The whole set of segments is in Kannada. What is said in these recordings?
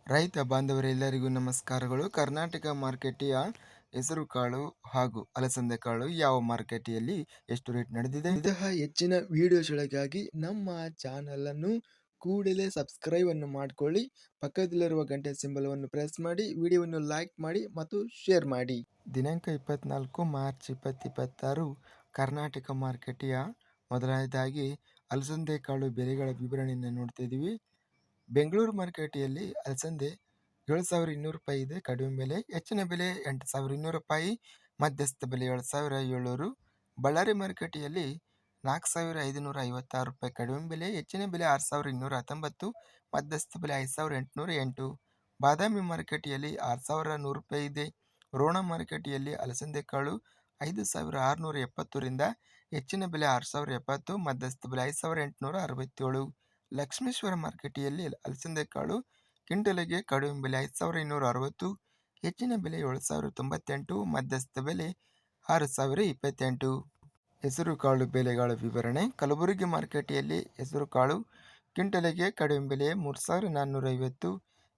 ರೈತ ಬಾಂಧವರೆಲ್ಲರಿಗೂ ನಮಸ್ಕಾರಗಳು. ಕರ್ನಾಟಕ ಮಾರುಕಟ್ಟೆಯ ಹೆಸರುಕಾಳು ಹಾಗೂ ಅಲಸಂದೆ ಕಾಳು ಯಾವ ಮಾರುಕಟ್ಟೆಯಲ್ಲಿ ಎಷ್ಟು ರೇಟ್ ನಡೆದಿದೆ? ಇಂತಹ ಹೆಚ್ಚಿನ ವಿಡಿಯೋಸ್ಗಳಿಗಾಗಿ ನಮ್ಮ ಚಾನಲನ್ನು ಕೂಡಲೇ ಸಬ್ಸ್ಕ್ರೈಬ್ ಅನ್ನು ಮಾಡಿಕೊಳ್ಳಿ. ಪಕ್ಕದಲ್ಲಿರುವ ಗಂಟೆ ಸಿಂಬಲವನ್ನು ಪ್ರೆಸ್ ಮಾಡಿ, ವಿಡಿಯೋವನ್ನು ಲೈಕ್ ಮಾಡಿ ಮತ್ತು ಶೇರ್ ಮಾಡಿ. ದಿನಾಂಕ 24 ಮಾರ್ಚ್ 2026 ಕರ್ನಾಟಕ ಮಾರುಕಟ್ಟೆಯ ಮೊದಲನೇದಾಗಿ ಅಲಸಂದೆ ಕಾಳು ಬೆಲೆಗಳ ವಿವರಣೆಯನ್ನು ನೋಡ್ತಾ ಇದ್ದೀವಿ. ಬೆಂಗಳೂರು ಮಾರುಕಟ್ಟೆಯಲ್ಲಿ ಅಲಸಂದೆ 7,200 ರೂಪಾಯಿ ಇದೆ, ಕಡಿಮೆ ಬೆಲೆ. ಹೆಚ್ಚಿನ ಬೆಲೆ 8,200 ರೂಪಾಯಿ, ಮಧ್ಯಸ್ಥ ಬೆಲೆ 7,700. ಬಳ್ಳಾರಿ ಮಾರುಕಟ್ಟೆಯಲ್ಲಿ 4,556 ರೂಪಾಯಿ, ಕಡಿಮೆ ಬೆಲೆ. ಹೆಚ್ಚಿನ ಬೆಲೆ 6,219, ಮಧ್ಯಸ್ಥ ಬೆಲೆ 5,808. ಬಾದಾಮಿ ಮಾರುಕಟ್ಟೆಯಲ್ಲಿ 6,100 ರೂಪಾಯಿ ಇದೆ. ರೋಣ ಮಾರುಕಟ್ಟೆಯಲ್ಲಿ ಅಲಸಂದೆ ಕಾಳು 5,670ರಿಂದ ಹೆಚ್ಚಿನ ಬೆಲೆ 6,070, ಮಧ್ಯಸ್ಥ ಬೆಲೆ 5,867. ಲಕ್ಷ್ಮೇಶ್ವರ ಮಾರುಕಟ್ಟೆಯಲ್ಲಿ ಅಲಸಂದೆ ಕಾಳು ಕ್ವಿಂಟಲಿಗೆ ಕಡಿಮೆ ಬೆಲೆ 5,260, ಹೆಚ್ಚಿನ ಬೆಲೆ 7,098, ಮಧ್ಯಸ್ಥ ಬೆಲೆ 6,028. ಹೆಸರುಕಾಳು ಬೆಲೆಗಳ ವಿವರಣೆ. ಕಲಬುರಗಿ ಮಾರುಕಟ್ಟೆಯಲ್ಲಿ ಹೆಸರುಕಾಳು ಕ್ವಿಂಟಲಿಗೆ ಕಡಿಮೆ ಬೆಲೆ 3,450,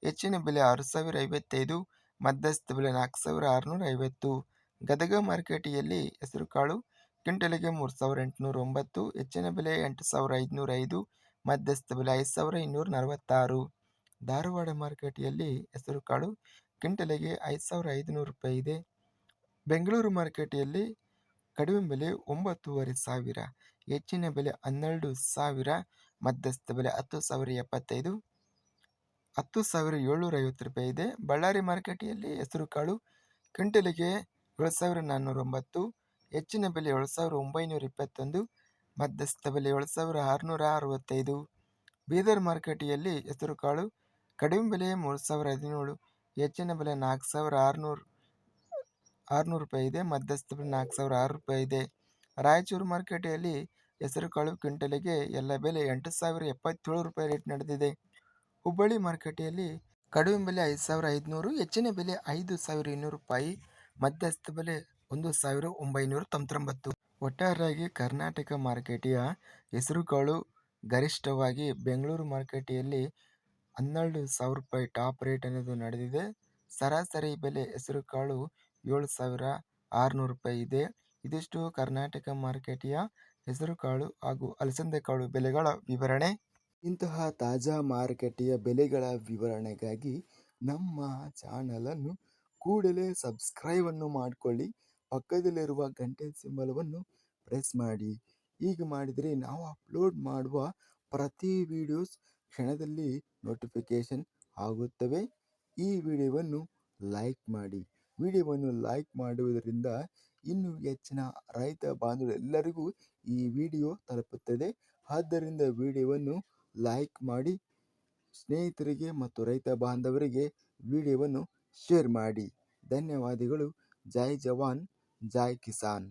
ಹೆಚ್ಚಿನ ಬೆಲೆ 6,055, ಮಧ್ಯಸ್ಥ ಬೆಲೆ 4,650. ಗದಗ ಮಾರುಕಟ್ಟೆಯಲ್ಲಿ ಹೆಸರುಕಾಳು ಕ್ವಿಂಟಲಿಗೆ 3,809, ಹೆಚ್ಚಿನ ಬೆಲೆ 8,505, ಮಧ್ಯಸ್ಥ ಬೆಲೆ 5,246. ಧಾರವಾಡ ಮಾರುಕಟ್ಟೆಯಲ್ಲಿ ಹೆಸರುಕಾಳು ಕ್ವಿಂಟಲಿಗೆ 5,500 ರೂಪಾಯಿ ಇದೆ. ಬೆಂಗಳೂರು ಮಾರುಕಟ್ಟೆಯಲ್ಲಿ ಕಡಿಮೆ ಬೆಲೆ 9,500, ಹೆಚ್ಚಿನ ಬೆಲೆ 12,000, ಮಧ್ಯಸ್ಥ ಬೆಲೆ 10,075, 10,750 ರೂಪಾಯಿ ಇದೆ. ಬಳ್ಳಾರಿ ಮಾರುಕಟ್ಟೆಯಲ್ಲಿ ಹೆಸರುಕಾಳು ಕ್ವಿಂಟಲಿಗೆ 7,409, ಹೆಚ್ಚಿನ ಬೆಲೆ 7,921, ಮಧ್ಯಸ್ಥ ಬೆಲೆ 7,665. ಬೀದರ್ ಮಾರುಕಟ್ಟೆಯಲ್ಲಿ ಹೆಸರುಕಾಳು ಕಡಿಮೆ ಬೆಲೆ 3,017, ಹೆಚ್ಚಿನ ಬೆಲೆ 4,600 ರೂಪಾಯಿ ಇದೆ, ಮಧ್ಯಸ್ಥ ಬೆಲೆ 4,006 ರೂಪಾಯಿ ಇದೆ. ರಾಯಚೂರು ಮಾರುಕಟ್ಟೆಯಲ್ಲಿ ಹೆಸರುಕಾಳು ಕ್ವಿಂಟಲಿಗೆ ಎಲ್ಲ ಬೆಲೆ 8,077 ರೂಪಾಯಿ ರೇಟ್ ನಡೆದಿದೆ. ಹುಬ್ಬಳ್ಳಿ ಮಾರುಕಟ್ಟೆಯಲ್ಲಿ ಕಡಿಮೆ ಬೆಲೆ 5,500, ಹೆಚ್ಚಿನ ಬೆಲೆ 5,200 ರೂಪಾಯಿ, ಮಧ್ಯಸ್ಥ ಬೆಲೆ 1,999. ಒಟ್ಟಾರೆಯಾಗಿ ಕರ್ನಾಟಕ ಮಾರುಕಟ್ಟೆಯ ಹೆಸರುಕಾಳು ಗರಿಷ್ಠವಾಗಿ ಬೆಂಗಳೂರು ಮಾರುಕಟ್ಟೆಯಲ್ಲಿ 12,000 ರೂಪಾಯಿ ಟಾಪ್ ರೇಟ್ ಅನ್ನೋದು ನಡೆದಿದೆ. ಸರಾಸರಿ ಬೆಲೆ ಹೆಸರುಕಾಳು 7,600 ರೂಪಾಯಿ ಇದೆ. ಇದಿಷ್ಟು ಕರ್ನಾಟಕ ಮಾರುಕಟ್ಟೆಯ ಹೆಸರುಕಾಳು ಹಾಗೂ ಅಲಸಂದೆ ಕಾಳು ಬೆಲೆಗಳ ವಿವರಣೆ. ಇಂತಹ ತಾಜಾ ಮಾರುಕಟ್ಟೆಯ ಬೆಲೆಗಳ ವಿವರಣೆಗಾಗಿ ನಮ್ಮ ಚಾನಲನ್ನು ಕೂಡಲೇ ಸಬ್ಸ್ಕ್ರೈಬ್ ಅನ್ನು ಮಾಡಿಕೊಳ್ಳಿ. ಪಕ್ಕದಲ್ಲಿರುವ ಗಂಟೆ ಸಿಂಬಲವನ್ನು ಪ್ರೆಸ್ ಮಾಡಿ. ಹೀಗೆ ಮಾಡಿದರೆ ನಾವು ಅಪ್ಲೋಡ್ ಮಾಡುವ ಪ್ರತಿ ವಿಡಿಯೋಸ್ ಕ್ಷಣದಲ್ಲಿ ನೋಟಿಫಿಕೇಶನ್ ಆಗುತ್ತವೆ. ಈ ವಿಡಿಯೋವನ್ನು ಲೈಕ್ ಮಾಡಿ. ವಿಡಿಯೋವನ್ನು ಲೈಕ್ ಮಾಡುವುದರಿಂದ ಇನ್ನೂ ಹೆಚ್ಚಿನ ರೈತ ಬಾಂಧವರೆಲ್ಲರಿಗೂ ಈ ವಿಡಿಯೋ ತಲುಪುತ್ತದೆ. ಆದ್ದರಿಂದ ವಿಡಿಯೋವನ್ನು ಲೈಕ್ ಮಾಡಿ, ಸ್ನೇಹಿತರಿಗೆ ಮತ್ತು ರೈತ ಬಾಂಧವರಿಗೆ ವಿಡಿಯೋವನ್ನು ಶೇರ್ ಮಾಡಿ. ಧನ್ಯವಾದಗಳು. ಜೈ ಜವಾನ್, ಜೈ ಕಿಸಾನ್.